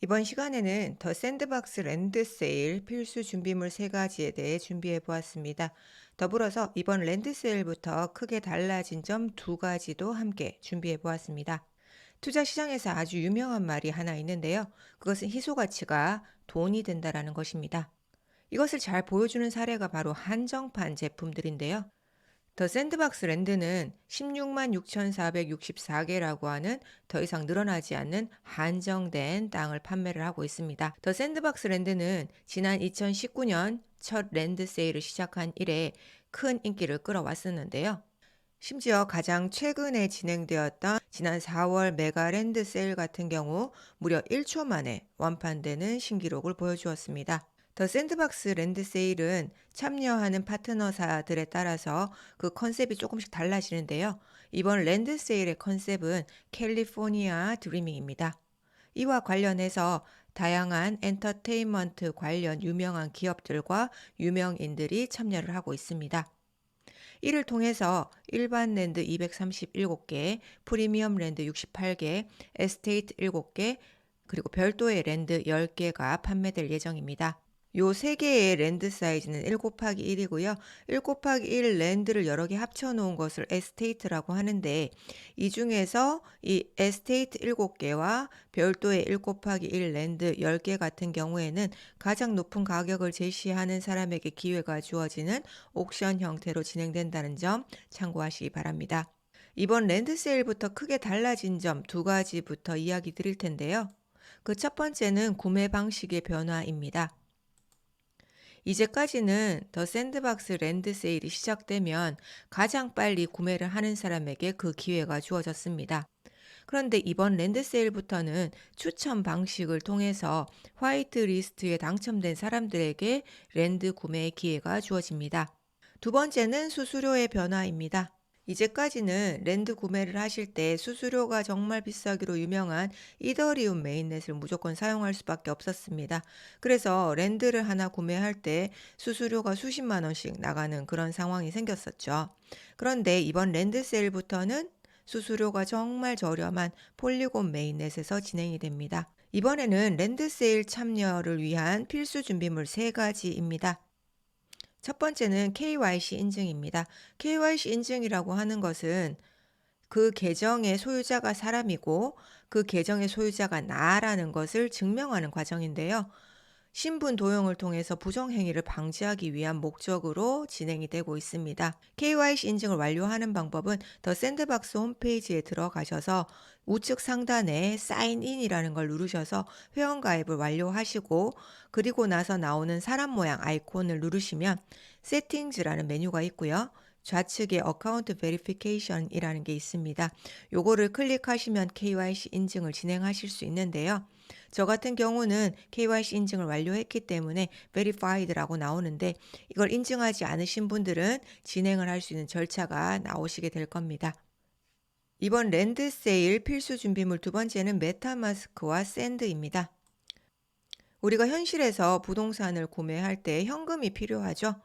이번 시간에는 더 샌드박스 랜드 세일 필수 준비물 세가지에 대해 준비해 보았습니다. 더불어서 이번 랜드 세일부터 크게 달라진 점 두가지도 함께 준비해 보았습니다. 투자 시장에서 아주 유명한 말이 하나 있는데요. 그것은 희소 가치가 돈이 된다라는 것입니다. 이것을 잘 보여주는 사례가 바로 한정판 제품들인데요. 더 샌드박스 랜드는 16만 6,464개라고 하는 더 이상 늘어나지 않는 한정된 땅을 판매를 하고 있습니다. 더 샌드박스 랜드는 지난 2019년 첫 랜드 세일을 시작한 이래 큰 인기를 끌어왔었는데요. 심지어 가장 최근에 진행되었던 지난 4월 메가랜드 세일 같은 경우 무려 1초 만에 완판되는 신기록을 보여주었습니다. 더 샌드박스 랜드 세일은 참여하는 파트너사들에 따라서 그 컨셉이 조금씩 달라지는데요. 이번 랜드 세일의 컨셉은 캘리포니아 드리밍입니다. 이와 관련해서 다양한 엔터테인먼트 관련 유명한 기업들과 유명인들이 참여를 하고 있습니다. 이를 통해서 일반 랜드 237개, 프리미엄 랜드 68개, 에스테이트 7개, 그리고 별도의 랜드 10개가 판매될 예정입니다. 요 3개의 랜드 사이즈는 1 곱하기 1이고요. 1 곱하기 1 랜드를 여러 개 합쳐 놓은 것을 에스테이트라고 하는데 이 중에서 이 에스테이트 7개와 별도의 1 곱하기 1 랜드 10개 같은 경우에는 가장 높은 가격을 제시하는 사람에게 기회가 주어지는 옥션 형태로 진행된다는 점 참고하시기 바랍니다. 이번 랜드 세일부터 크게 달라진 점 2가지부터 이야기 드릴 텐데요. 그 첫 번째는 구매 방식의 변화입니다. 이제까지는 더 샌드박스 랜드 세일이 시작되면 가장 빨리 구매를 하는 사람에게 그 기회가 주어졌습니다. 그런데 이번 랜드 세일부터는 추천 방식을 통해서 화이트 리스트에 당첨된 사람들에게 랜드 구매의 기회가 주어집니다. 두 번째는 수수료의 변화입니다. 이제까지는 랜드 구매를 하실 때 수수료가 정말 비싸기로 유명한 이더리움 메인넷을 무조건 사용할 수밖에 없었습니다. 그래서 랜드를 하나 구매할 때 수수료가 수십만 원씩 나가는 그런 상황이 생겼었죠. 그런데 이번 랜드 세일부터는 수수료가 정말 저렴한 폴리곤 메인넷에서 진행이 됩니다. 이번에는 랜드 세일 참여를 위한 필수 준비물 3가지입니다. 첫 번째는 KYC 인증입니다. KYC 인증이라고 하는 것은 그 계정의 소유자가 사람이고 그 계정의 소유자가 나라는 것을 증명하는 과정인데요. 신분 도용을 통해서 부정행위를 방지하기 위한 목적으로 진행이 되고 있습니다. KYC 인증을 완료하는 방법은 더 샌드박스 홈페이지에 들어가셔서 우측 상단에 사인인이라는 걸 누르셔서 회원가입을 완료하시고 그리고 나서 나오는 사람 모양 아이콘을 누르시면 세팅즈라는 메뉴가 있고요. 좌측에 어카운트 베리피케이션이라는 게 있습니다. 요거를 클릭하시면 KYC 인증을 진행하실 수 있는데요. 저 같은 경우는 KYC 인증을 완료했기 때문에 Verified라고 나오는데 이걸 인증하지 않으신 분들은 진행을 할 수 있는 절차가 나오시게 될 겁니다. 이번 랜드 세일 필수 준비물 두 번째는 메타마스크와 샌드입니다. 우리가 현실에서 부동산을 구매할 때 현금이 필요하죠.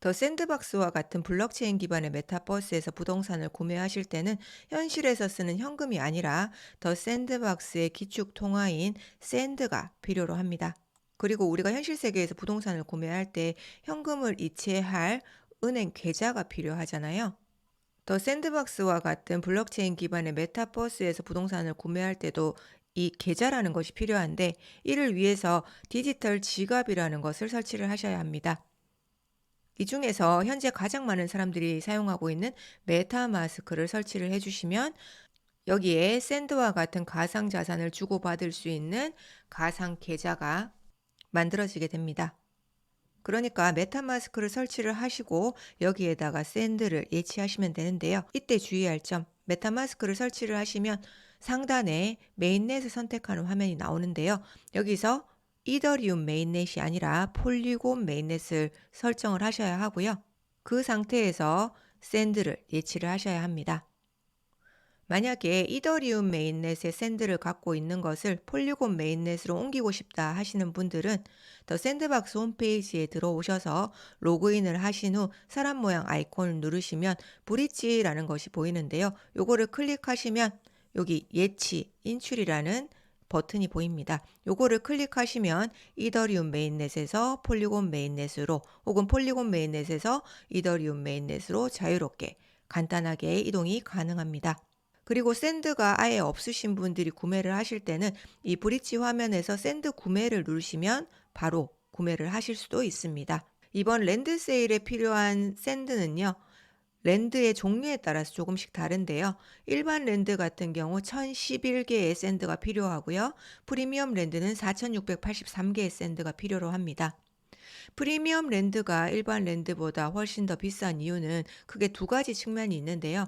더 샌드박스와 같은 블록체인 기반의 메타버스에서 부동산을 구매하실 때는 현실에서 쓰는 현금이 아니라 더 샌드박스의 기축 통화인 샌드가 필요로 합니다. 그리고 우리가 현실 세계에서 부동산을 구매할 때 현금을 이체할 은행 계좌가 필요하잖아요. 더 샌드박스와 같은 블록체인 기반의 메타버스에서 부동산을 구매할 때도 이 계좌라는 것이 필요한데 이를 위해서 디지털 지갑이라는 것을 설치를 하셔야 합니다. 이 중에서 현재 가장 많은 사람들이 사용하고 있는 메타마스크를 설치를 해주시면 여기에 샌드와 같은 가상 자산을 주고받을 수 있는 가상 계좌가 만들어지게 됩니다. 그러니까 메타마스크를 설치를 하시고 여기에다가 샌드를 예치하시면 되는데요. 이때 주의할 점, 메타마스크를 설치를 하시면 상단에 메인넷을 선택하는 화면이 나오는데요. 여기서 이더리움 메인넷이 아니라 폴리곤 메인넷을 설정을 하셔야 하고요. 그 상태에서 샌드를 예치를 하셔야 합니다. 만약에 이더리움 메인넷의 샌드를 갖고 있는 것을 폴리곤 메인넷으로 옮기고 싶다 하시는 분들은 더 샌드박스 홈페이지에 들어오셔서 로그인을 하신 후 사람 모양 아이콘을 누르시면 브릿지라는 것이 보이는데요. 요거를 클릭하시면 여기 예치, 인출이라는 버튼이 보입니다. 요거를 클릭하시면 이더리움 메인넷에서 폴리곤 메인넷으로 혹은 폴리곤 메인넷에서 이더리움 메인넷으로 자유롭게 간단하게 이동이 가능합니다. 그리고 샌드가 아예 없으신 분들이 구매를 하실 때는 이 브릿지 화면에서 샌드 구매를 누르시면 바로 구매를 하실 수도 있습니다. 이번 랜드 세일에 필요한 샌드는요. 랜드의 종류에 따라서 조금씩 다른데요. 일반 랜드 같은 경우 1011개의 샌드가 필요하고요. 프리미엄 랜드는 4683개의 샌드가 필요로 합니다. 프리미엄 랜드가 일반 랜드보다 훨씬 더 비싼 이유는 크게 두 가지 측면이 있는데요.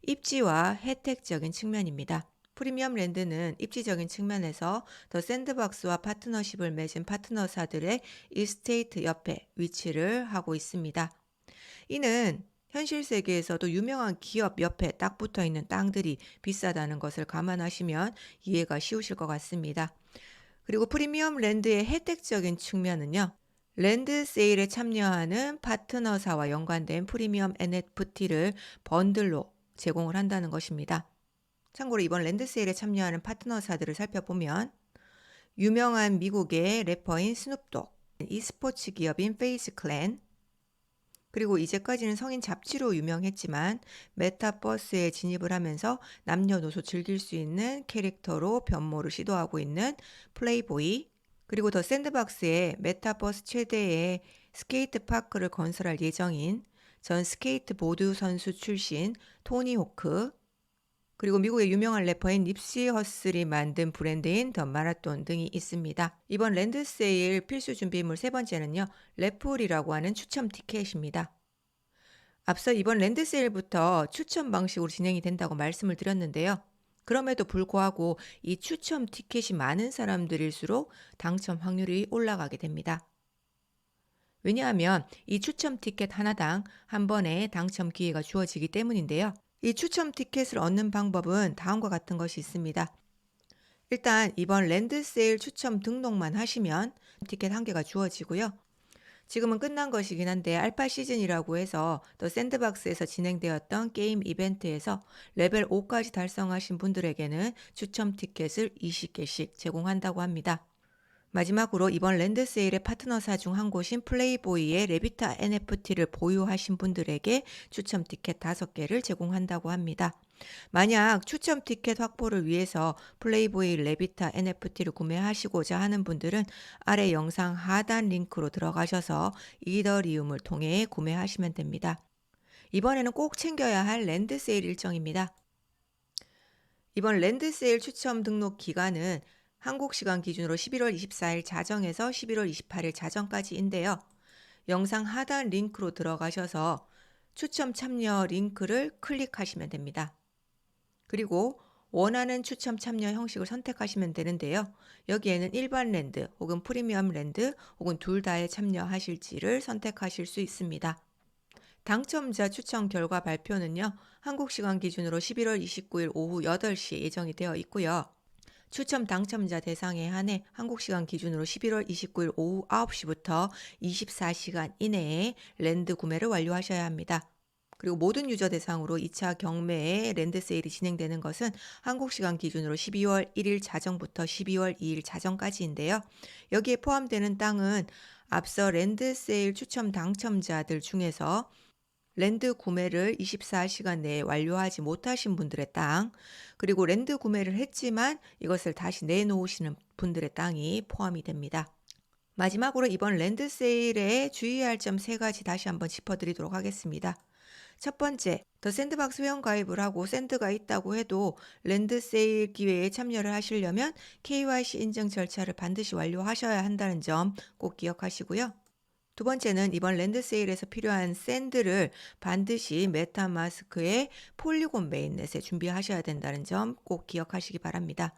입지와 혜택적인 측면입니다. 프리미엄 랜드는 입지적인 측면에서 더 샌드박스와 파트너십을 맺은 파트너사들의 이스테이트 옆에 위치를 하고 있습니다. 이는 현실 세계에서도 유명한 기업 옆에 딱 붙어 있는 땅들이 비싸다는 것을 감안하시면 이해가 쉬우실 것 같습니다. 그리고 프리미엄 랜드의 혜택적인 측면은요. 랜드 세일에 참여하는 파트너사와 연관된 프리미엄 NFT를 번들로 제공을 한다는 것입니다. 참고로 이번 랜드 세일에 참여하는 파트너사들을 살펴보면 유명한 미국의 래퍼인 스눕독, e스포츠 기업인 페이스 클랜, 그리고 이제까지는 성인 잡지로 유명했지만 메타버스에 진입을 하면서 남녀노소 즐길 수 있는 캐릭터로 변모를 시도하고 있는 플레이보이, 그리고 더 샌드박스에 메타버스 최대의 스케이트 파크를 건설할 예정인 전 스케이트보드 선수 출신 토니 호크, 그리고 미국의 유명한 래퍼인 닙시 허슬이 만든 브랜드인 더 마라톤 등이 있습니다. 이번 랜드 세일 필수 준비물 세 번째는요. 래플이라고 하는 추첨 티켓입니다. 앞서 이번 랜드 세일부터 추첨 방식으로 진행이 된다고 말씀을 드렸는데요. 그럼에도 불구하고 이 추첨 티켓이 많은 사람들일수록 당첨 확률이 올라가게 됩니다. 왜냐하면 이 추첨 티켓 하나당 한 번에 당첨 기회가 주어지기 때문인데요. 이 추첨 티켓을 얻는 방법은 다음과 같은 것이 있습니다. 일단 이번 랜드 세일 추첨 등록만 하시면 티켓 한 개가 주어지고요. 지금은 끝난 것이긴 한데 알파 시즌이라고 해서 더 샌드박스에서 진행되었던 게임 이벤트에서 레벨 5까지 달성하신 분들에게는 추첨 티켓을 20개씩 제공한다고 합니다. 마지막으로 이번 랜드 세일의 파트너사 중 한 곳인 플레이보이의 레비타 NFT를 보유하신 분들에게 추첨 티켓 5개를 제공한다고 합니다. 만약 추첨 티켓 확보를 위해서 플레이보이 레비타 NFT를 구매하시고자 하는 분들은 아래 영상 하단 링크로 들어가셔서 이더리움을 통해 구매하시면 됩니다. 이번에는 꼭 챙겨야 할 랜드 세일 일정입니다. 이번 랜드 세일 추첨 등록 기간은 한국 시간 기준으로 11월 24일 자정에서 11월 28일 자정까지인데요. 영상 하단 링크로 들어가셔서 추첨 참여 링크를 클릭하시면 됩니다. 그리고 원하는 추첨 참여 형식을 선택하시면 되는데요. 여기에는 일반 랜드 혹은 프리미엄 랜드 혹은 둘 다에 참여하실지를 선택하실 수 있습니다. 당첨자 추첨 결과 발표는요. 한국 시간 기준으로 11월 29일 오후 8시 예정이 되어 있고요. 추첨 당첨자 대상에 한해 한국 시간 기준으로 11월 29일 오후 9시부터 24시간 이내에 랜드 구매를 완료하셔야 합니다. 그리고 모든 유저 대상으로 2차 경매에 랜드 세일이 진행되는 것은 한국 시간 기준으로 12월 1일 자정부터 12월 2일 자정까지인데요. 여기에 포함되는 땅은 앞서 랜드 세일 추첨 당첨자들 중에서 랜드 구매를 24시간 내에 완료하지 못하신 분들의 땅, 그리고 랜드 구매를 했지만 이것을 다시 내놓으시는 분들의 땅이 포함이 됩니다. 마지막으로 이번 랜드 세일에 주의할 점 3가지 다시 한번 짚어드리도록 하겠습니다. 첫 번째, 더 샌드박스 회원 가입을 하고 샌드가 있다고 해도 랜드 세일 기회에 참여를 하시려면 KYC 인증 절차를 반드시 완료하셔야 한다는 점 꼭 기억하시고요. 두 번째는 이번 랜드 세일에서 필요한 샌드를 반드시 메타마스크의 폴리곤 메인넷에 준비하셔야 된다는 점 꼭 기억하시기 바랍니다.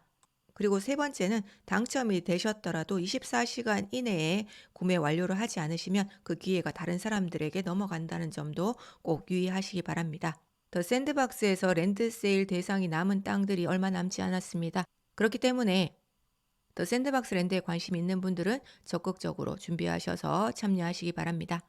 그리고 세 번째는 당첨이 되셨더라도 24시간 이내에 구매 완료를 하지 않으시면 그 기회가 다른 사람들에게 넘어간다는 점도 꼭 유의하시기 바랍니다. 더 샌드박스에서 랜드 세일 대상이 남은 땅들이 얼마 남지 않았습니다. 그렇기 때문에 더 샌드박스 랜드에 관심 있는 분들은 적극적으로 준비하셔서 참여하시기 바랍니다.